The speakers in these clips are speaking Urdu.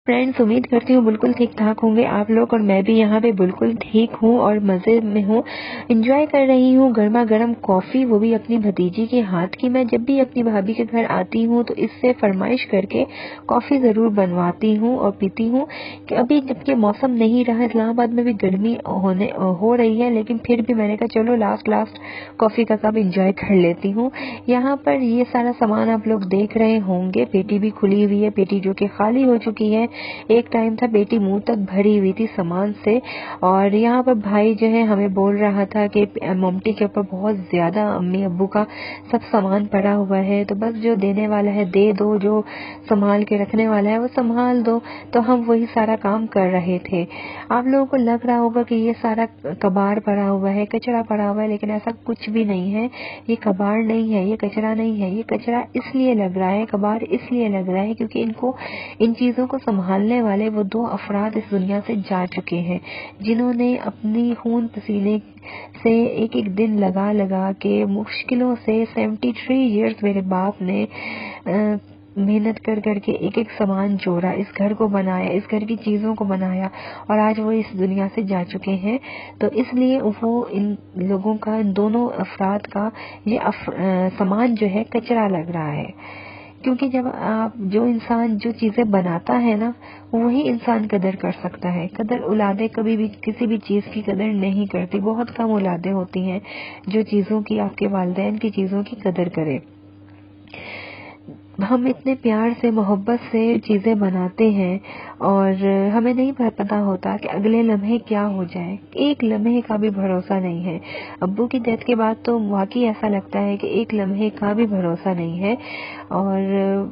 فرینڈس، امید کرتی ہوں بالکل ٹھیک ٹھاک ہوں گے آپ لوگ، اور میں بھی یہاں پہ بالکل ٹھیک ہوں اور مزے میں ہوں، انجوائے کر رہی ہوں گرما گرم کافی، وہ بھی اپنی بھتیجی کے ہاتھ کی۔ میں جب بھی اپنی بھابھی کے گھر آتی ہوں تو اس سے فرمائش کر کے کافی ضرور بنواتی ہوں اور پیتی ہوں، کہ ابھی جبکہ موسم نہیں رہا، اسلام آباد میں بھی گرمی ہو رہی ہے، لیکن پھر بھی میں نے کہا چلو لاسٹ کافی کا کپ انجوائے کر لیتی ہوں۔ یہاں پر یہ سارا سامان آپ لوگ دیکھ رہے ہوں گے، پیٹی بھی کھلی ہوئی ہے، پیٹی جو کہ خالی ہو چکی ہے، ایک ٹائم تھا بیٹی منہ تک بھری ہوئی تھی سامان سے۔ اور یہاں پر بھائی جو ہے ہمیں بول رہا تھا کہ ممٹی کے اوپر بہت زیادہ امی ابو کا سب سامان پڑا ہوا ہے، تو بس جو دینے والا ہے دے دو، جو سنبھال کے رکھنے والا ہے وہ سنبھال دو۔ تو ہم وہی سارا کام کر رہے تھے۔ آپ لوگوں کو لگ رہا ہوگا کہ یہ سارا کباڑ پڑا ہوا ہے، کچرا پڑا ہوا ہے، لیکن ایسا کچھ بھی نہیں ہے۔ یہ کباڑ نہیں ہے، یہ کچرا نہیں ہے، یہ کچرا اس لیے لگ رہا ہے، کباڑ اس لیے لگ رہا ہے کیونکہ ان چیزوں کو سنبھالنے والے وہ دو افراد اس دنیا سے جا چکے ہیں، جنہوں نے اپنی خون پسینے سے ایک ایک دن لگا کے مشکلوں سے 73 ایئرز میرے باپ نے محنت کر کے ایک سامان جوڑا، اس گھر کو بنایا، اس گھر کی چیزوں کو بنایا، اور آج وہ اس دنیا سے جا چکے ہیں۔ تو اس لیے وہ ان لوگوں کا، ان دونوں افراد کا یہ سامان جو ہے کچرا لگ رہا ہے، کیونکہ جب جو انسان جو چیزیں بناتا ہے نا، وہی انسان قدر کر سکتا ہے۔ قدر اولادیں کبھی بھی کسی بھی چیز کی قدر نہیں کرتی، بہت کم اولادیں ہوتی ہیں جو چیزوں کی، آپ کے والدین کی چیزوں کی قدر کرے۔ ہم اتنے پیار سے، محبت سے چیزیں بناتے ہیں اور ہمیں نہیں پتا ہوتا کہ اگلے لمحے کیا ہو جائے، ایک لمحے کا بھی بھروسہ نہیں ہے۔ ابو کی ڈیتھ کے بعد تو واقعی ایسا لگتا ہے کہ ایک لمحے کا بھی بھروسہ نہیں ہے۔ اور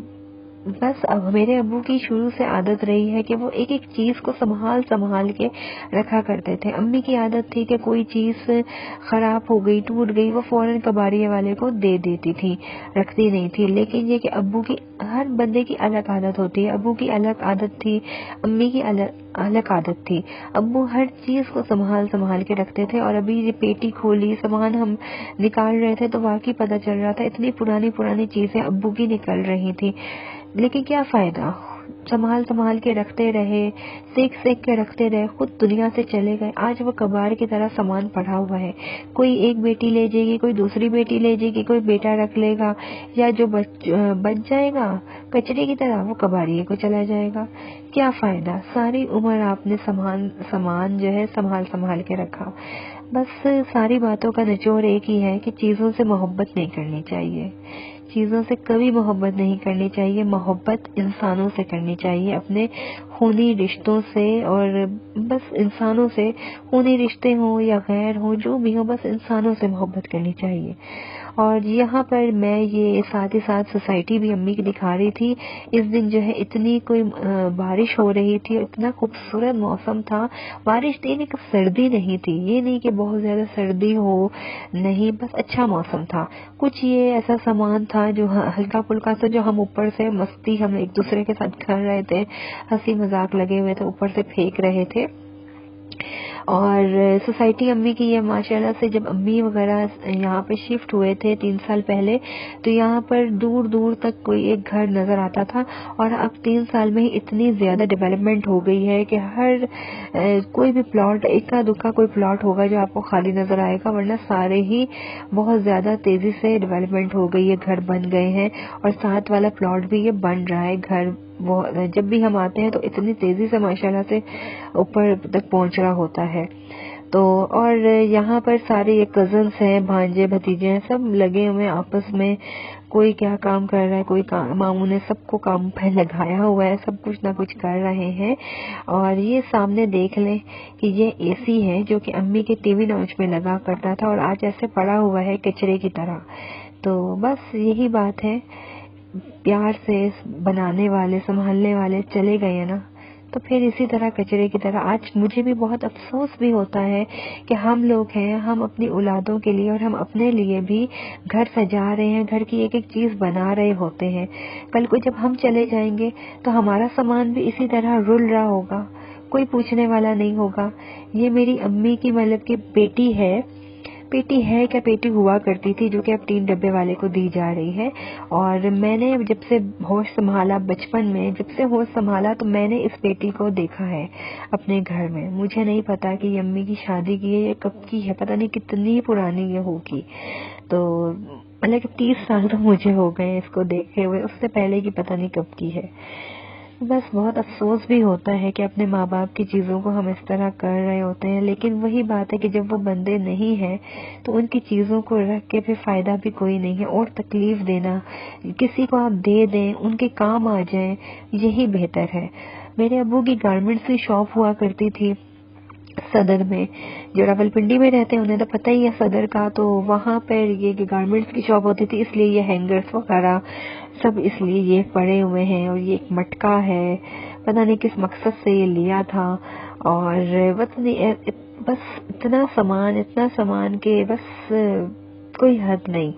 بس اب میرے ابو کی شروع سے عادت رہی ہے کہ وہ ایک ایک چیز کو سنبھال کے رکھا کرتے تھے۔ امی کی عادت تھی کہ کوئی چیز خراب ہو گئی، ٹوٹ گئی، وہ فوراً کباڑیے والے کو دے دیتی تھی، رکھتی نہیں تھی۔ لیکن یہ کہ ابو کی، ہر بندے کی الگ عادت ہوتی ہے، ابو کی الگ عادت تھی، امی کی الگ عادت تھی۔ ابو ہر چیز کو سنبھال کے رکھتے تھے، اور ابھی یہ پیٹی کھولی، سامان ہم نکال رہے تھے تو واقعی پتہ چل رہا تھا اتنی پرانی چیزیں ابو کی نکل رہی تھی، لیکن کیا فائدہ، سنبھال کے رکھتے رہے، سیکھ کے رکھتے رہے، خود دنیا سے چلے گئے۔ آج وہ کباڑ کی طرح سامان پڑا ہوا ہے، کوئی ایک بیٹی لے جائے گی، کوئی دوسری بیٹی لے جائے گی، کوئی بیٹا رکھ لے گا، یا جو بچ جائے گا کچرے کی طرح وہ کباڑیے کو چلا جائے گا۔ کیا فائدہ، ساری عمر آپ نے سامان جو ہے سنبھال کے رکھا۔ بس ساری باتوں کا نچوڑ ایک ہی ہے کہ چیزوں سے محبت نہیں کرنی چاہیے، چیزوں سے کبھی محبت نہیں کرنی چاہیے، محبت انسانوں سے کرنی چاہیے، اپنے خونی رشتوں سے، اور بس انسانوں سے، خونی رشتے ہوں یا غیر ہوں، جو بھی ہوں، بس انسانوں سے محبت کرنی چاہیے۔ اور یہاں پر میں یہ ساتھ ہی ساتھ سوسائٹی بھی امی کی دکھا رہی تھی۔ اس دن جو ہے اتنی کوئی بارش ہو رہی تھی، اتنا خوبصورت موسم تھا، بارش تھی لیکن سردی نہیں تھی، یہ نہیں کہ بہت زیادہ سردی ہو، نہیں، بس اچھا موسم تھا۔ کچھ یہ ایسا سامان تھا جو ہلکا پھلکا سا، جو ہم اوپر سے مستی، ہم ایک دوسرے کے ساتھ کر رہے تھے، ہنسی مذاق لگے ہوئے تھے، اوپر سے پھینک رہے تھے۔ اور سوسائٹی امی کی یہ ماشاءاللہ سے، جب امی وغیرہ یہاں پہ شفٹ ہوئے تھے 3 سال پہلے، تو یہاں پر دور دور تک کوئی ایک گھر نظر آتا تھا، اور اب 3 سال میں ہی اتنی زیادہ ڈیولپمنٹ ہو گئی ہے کہ ہر کوئی بھی پلاٹ، اکا دکا کوئی پلاٹ ہوگا جو آپ کو خالی نظر آئے گا، ورنہ سارے ہی بہت زیادہ تیزی سے ڈیولپمنٹ ہو گئی ہے، گھر بن گئے ہیں، اور ساتھ والا پلاٹ بھی یہ بن رہا ہے گھر۔ جب بھی ہم آتے ہیں تو اتنی تیزی سے ماشاءاللہ سے اوپر تک پہنچ رہا ہوتا ہے۔ تو اور یہاں پر سارے یہ کزنس ہیں، بھانجے بھتیجے ہیں، سب لگے ہوئے آپس میں، کوئی کیا کام کر رہا ہے، کوئی ماموں نے سب کو کام پہ لگایا ہوا ہے، سب کچھ نہ کچھ کر رہے ہیں۔ اور یہ سامنے دیکھ لیں کہ یہ اے سی ہے جو کہ امی کے ٹی وی لاؤنج میں لگا کرتا تھا، اور آج ایسے پڑا ہوا ہے کچرے کی طرح۔ تو بس یہی بات ہے، پیار سے بنانے والے، سنبھالنے والے چلے گئے نا، تو پھر اسی طرح کچرے کی طرح۔ آج مجھے بھی بہت افسوس بھی ہوتا ہے کہ ہم لوگ ہیں، ہم اپنی اولادوں کے لیے اور ہم اپنے لیے بھی گھر سجا رہے ہیں، گھر کی ایک ایک چیز بنا رہے ہوتے ہیں، کل کو جب ہم چلے جائیں گے تو ہمارا سامان بھی اسی طرح رل رہا ہوگا، کوئی پوچھنے والا نہیں ہوگا۔ یہ میری امی کی مطلب کہ بیٹی ہے، پیٹی ہے کیا، پیٹی ہوا کرتی تھی جو کہ اب 3 ڈبے والے کو دی جا رہی ہے. اور میں نے جب سے ہوش سنبھالا، بچپن میں جب سے ہوش سنبھالا، تو میں نے اس پیٹی کو دیکھا ہے اپنے گھر میں. مجھے نہیں پتا کہ یہ امی کی شادی کی ہے یا کب کی ہے، پتہ نہیں کتنی پرانی یہ ہوگی. تو مطلب 30 سال تو مجھے ہو گئے اس کو دیکھے ہوئے، اس سے پہلے کی پتہ نہیں کب کی ہے. بس بہت افسوس بھی ہوتا ہے کہ اپنے ماں باپ کی چیزوں کو ہم اس طرح کر رہے ہوتے ہیں، لیکن وہی بات ہے کہ جب وہ بندے نہیں ہیں تو ان کی چیزوں کو رکھ کے پھر فائدہ بھی کوئی نہیں ہے. اور تکلیف دینا، کسی کو آپ دے دیں، ان کے کام آ جائیں، یہی بہتر ہے. میرے ابو کی گارمنٹس کی شاپ ہوا کرتی تھی صدر میں. جو راولپنڈی میں رہتے ہیں انہیں تو پتہ ہی ہے صدر کا، تو وہاں پر یہ گارمنٹس کی شاپ ہوتی تھی، اس لیے یہ ہینگرز وغیرہ سب اس لیے یہ پڑے ہوئے ہیں. اور یہ ایک مٹکا ہے، پتہ نہیں کس مقصد سے یہ لیا تھا. اور بس اتنا سامان کہ بس کوئی حد نہیں.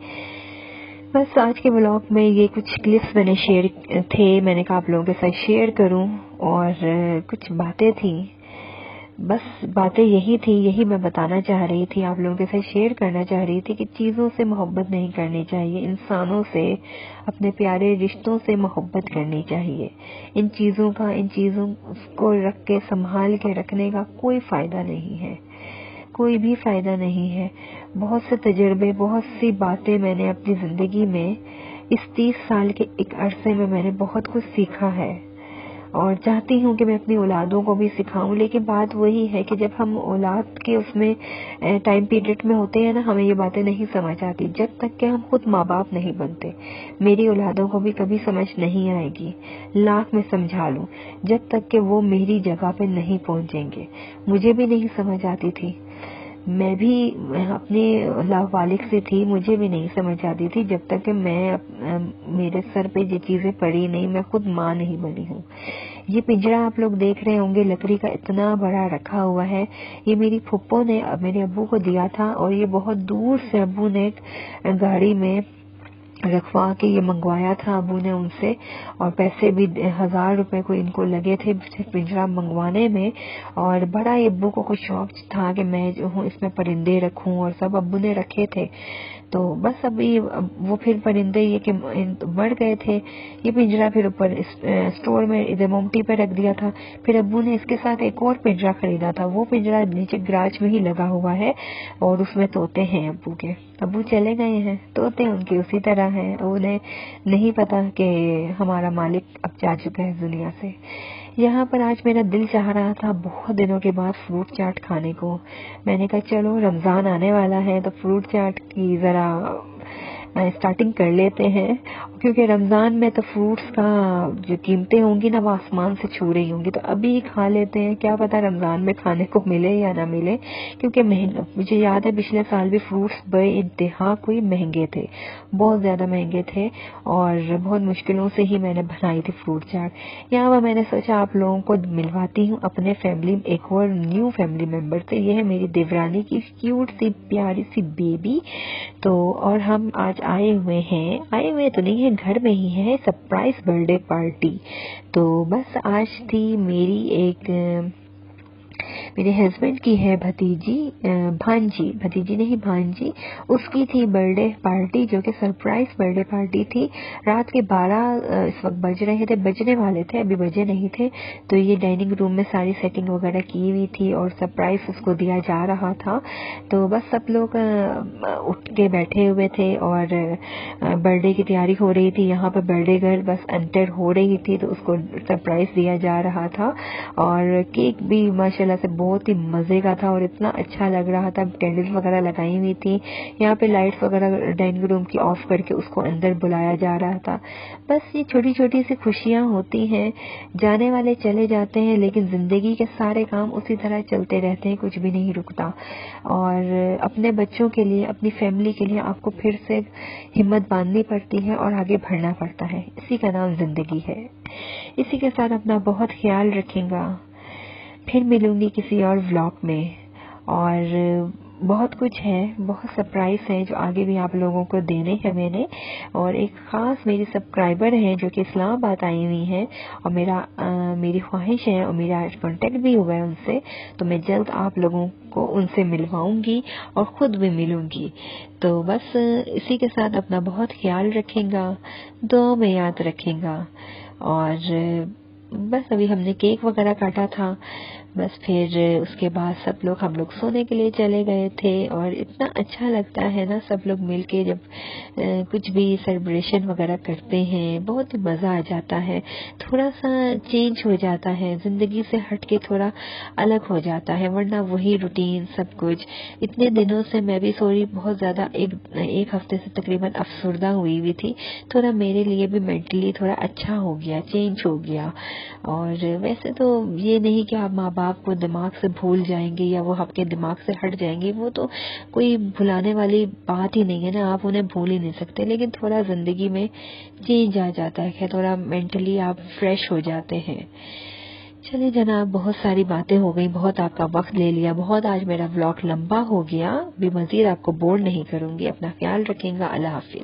بس آج کے بلاگ میں یہ کچھ کلپس میں نے میں نے کہا آپ لوگوں کے ساتھ شیئر کروں. اور کچھ باتیں تھیں، بس باتیں یہی میں بتانا چاہ رہی تھی، آپ لوگوں کے ساتھ شیئر کرنا چاہ رہی تھی کہ چیزوں سے محبت نہیں کرنی چاہیے، انسانوں سے، اپنے پیارے رشتوں سے محبت کرنی چاہیے. ان چیزوں کو رکھ کے سنبھال کے رکھنے کا کوئی فائدہ نہیں ہے، کوئی بھی فائدہ نہیں ہے. بہت سے تجربے، بہت سی باتیں میں نے اپنی زندگی میں اس 30 سال کے ایک عرصے میں نے بہت کچھ سیکھا ہے. اور چاہتی ہوں کہ میں اپنی اولادوں کو بھی سکھاؤں، لیکن بات وہی ہے کہ جب ہم اولاد کے اس میں ٹائم پیریڈ میں ہوتے ہیں نا، ہمیں یہ باتیں نہیں سمجھ آتی جب تک کہ ہم خود ماں باپ نہیں بنتے. میری اولادوں کو بھی کبھی سمجھ نہیں آئے گی، لاکھ میں سمجھا لوں، جب تک کہ وہ میری جگہ پہ نہیں پہنچیں گے. مجھے بھی نہیں سمجھ آتی تھی، میں بھی اپنے والد سے تھی، مجھے بھی نہیں سمجھ آتی تھی جب تک کہ میرے سر پہ یہ چیزیں پڑی نہیں، میں خود ماں نہیں بنی ہوں. یہ پنجرا آپ لوگ دیکھ رہے ہوں گے لکڑی کا، اتنا بڑا رکھا ہوا ہے. یہ میری پھپھو نے میرے ابو کو دیا تھا، اور یہ بہت دور سے ابو نے گاڑی میں رکھوا کے یہ منگوایا تھا ابو نے ان سے. اور پیسے بھی 1000 روپے کو ان کو لگے تھے پنجرا منگوانے میں. اور بڑا ابو کو کچھ شوق تھا کہ میں جو ہوں اس میں پرندے رکھوں، اور سب ابو نے رکھے تھے. تو بس ابھی وہ پھر پرندے یہ کہ مر گئے تھے. یہ پنجرا پھر اوپر اسٹور میں ادھر مومٹی پہ رکھ دیا تھا. پھر ابو نے اس کے ساتھ ایک اور پنجرا خریدا تھا، وہ پنجرا نیچے گراج میں ہی لگا ہوا ہے، اور اس میں طوطے ہیں ابو کے. ابو چلے گئے ہیں، طوطے ان کے اسی طرح ہیں. انہیں نہیں پتا کہ ہمارا مالک اب جا چکا ہے دنیا سے. یہاں پر آج میرا دل چاہ رہا تھا بہت دنوں کے بعد فروٹ چاٹ کھانے کو. میں نے کہا چلو رمضان آنے والا ہے تو فروٹ چاٹ کی ذرا اسٹارٹنگ کر لیتے ہیں، کیونکہ رمضان میں تو فروٹس کا جو قیمتیں ہوں گی نا وہ آسمان سے چھو رہی ہوں گی. تو ابھی کھا لیتے ہیں، کیا پتا رمضان میں کھانے کو ملے یا نہ ملے. کیونکہ مجھے یاد ہے پچھلے سال بھی فروٹس بے انتہا کوئی مہنگے تھے، بہت زیادہ مہنگے تھے، اور بہت مشکلوں سے ہی میں نے بنائی تھی فروٹ چاٹ. یہاں پر میں نے سوچا آپ لوگوں کو ملواتی ہوں اپنے فیملی ایک اور نیو فیملی ممبر سے. یہ ہے میری دیورانی کی کیوٹ سی پیاری سی بیبی. تو اور ہم آج آئے ہوئے تو نہیں ہے، گھر میں ہی ہے، سرپرائز برتھ ڈے پارٹی. تو بس آج تھی میرے ہسبینڈ کی ہے بھتیجی نہیں بھانجی، اس کی تھی برتھ ڈے پارٹی، جو کہ سرپرائز برتھ ڈے پارٹی تھی. رات کے 12 اس وقت بجنے والے تھے، ابھی بجے نہیں تھے. تو یہ ڈائننگ روم میں ساری سیٹنگ وغیرہ کی ہوئی تھی اور سرپرائز اس کو دیا جا رہا تھا. تو بس سب لوگ اٹھ کے بیٹھے ہوئے تھے اور برتھ ڈے کی تیاری ہو رہی تھی. یہاں پہ برتھ ڈے گرل بس انٹر ہو رہی تھی تو اس کو سرپرائز دیا جا رہا تھا. اور کیک بھی ماشاءاللہ سے بہت ہی مزے کا تھا اور اتنا اچھا لگ رہا تھا. کینڈلز وغیرہ لگائی ہوئی تھی. یہاں پہ لائٹس وغیرہ ڈائننگ روم کی آف کر کے اس کو اندر بلایا جا رہا تھا. بس یہ چھوٹی چھوٹی سی خوشیاں ہوتی ہیں، جانے والے چلے جاتے ہیں، لیکن زندگی کے سارے کام اسی طرح چلتے رہتے ہیں، کچھ بھی نہیں رکتا. اور اپنے بچوں کے لیے، اپنی فیملی کے لیے آپ کو پھر سے ہمت باندھنی پڑتی ہے اور آگے بڑھنا پڑتا ہے. اسی کا نام زندگی ہے. اسی کے ساتھ اپنا بہت خیال رکھیں گا. پھر ملوں گی کسی اور ولاگ میں، اور بہت کچھ ہے، بہت سرپرائز ہے جو آگے بھی آپ لوگوں کو دینے ہیں میں نے. اور ایک خاص میری سبسکرائبر ہیں جو کہ اسلام آباد آئی ہوئی ہیں، اور میری خواہش ہے اور میرا آج کانٹیکٹ بھی ہوا ہے ان سے، تو میں جلد آپ لوگوں کو ان سے ملواؤں گی اور خود بھی ملوں گی. تو بس اسی کے ساتھ اپنا بہت خیال رکھیں گا، دعا میں یاد رکھیں گا. اور بس ابھی ہم نے کیک وغیرہ کاٹا تھا، بس پھر اس کے بعد ہم لوگ سونے کے لیے چلے گئے تھے. اور اتنا اچھا لگتا ہے نا سب لوگ مل کے جب کچھ بھی سیلیبریشن وغیرہ کرتے ہیں، بہت ہی مزہ آ جاتا ہے. تھوڑا سا چینج ہو جاتا ہے، زندگی سے ہٹ کے تھوڑا الگ ہو جاتا ہے، ورنہ وہی روٹین سب کچھ. اتنے دنوں سے میں بھی بہت زیادہ ایک ہفتے سے تقریباً افسردہ ہوئی تھی. تھوڑا میرے لیے بھی مینٹلی تھوڑا اچھا ہو گیا، چینج ہو گیا. اور ویسے تو یہ نہیں کہ آپ ماں باپ کو دماغ سے بھول جائیں گے یا وہ آپ کے دماغ سے ہٹ جائیں گے، وہ تو کوئی بھلانے والی بات ہی نہیں ہے نا، آپ انہیں بھول ہی نہیں سکتے. لیکن تھوڑا زندگی میں چینج آ جاتا ہے کہ تھوڑا مینٹلی آپ فریش ہو جاتے ہیں. چلے جناب، بہت ساری باتیں ہو گئی، بہت آپ کا وقت لے لیا، بہت آج میرا ولاگ لمبا ہو گیا. بھی مزید آپ کو بور نہیں کروں گی. اپنا خیال رکھیں گا. اللہ حافظ.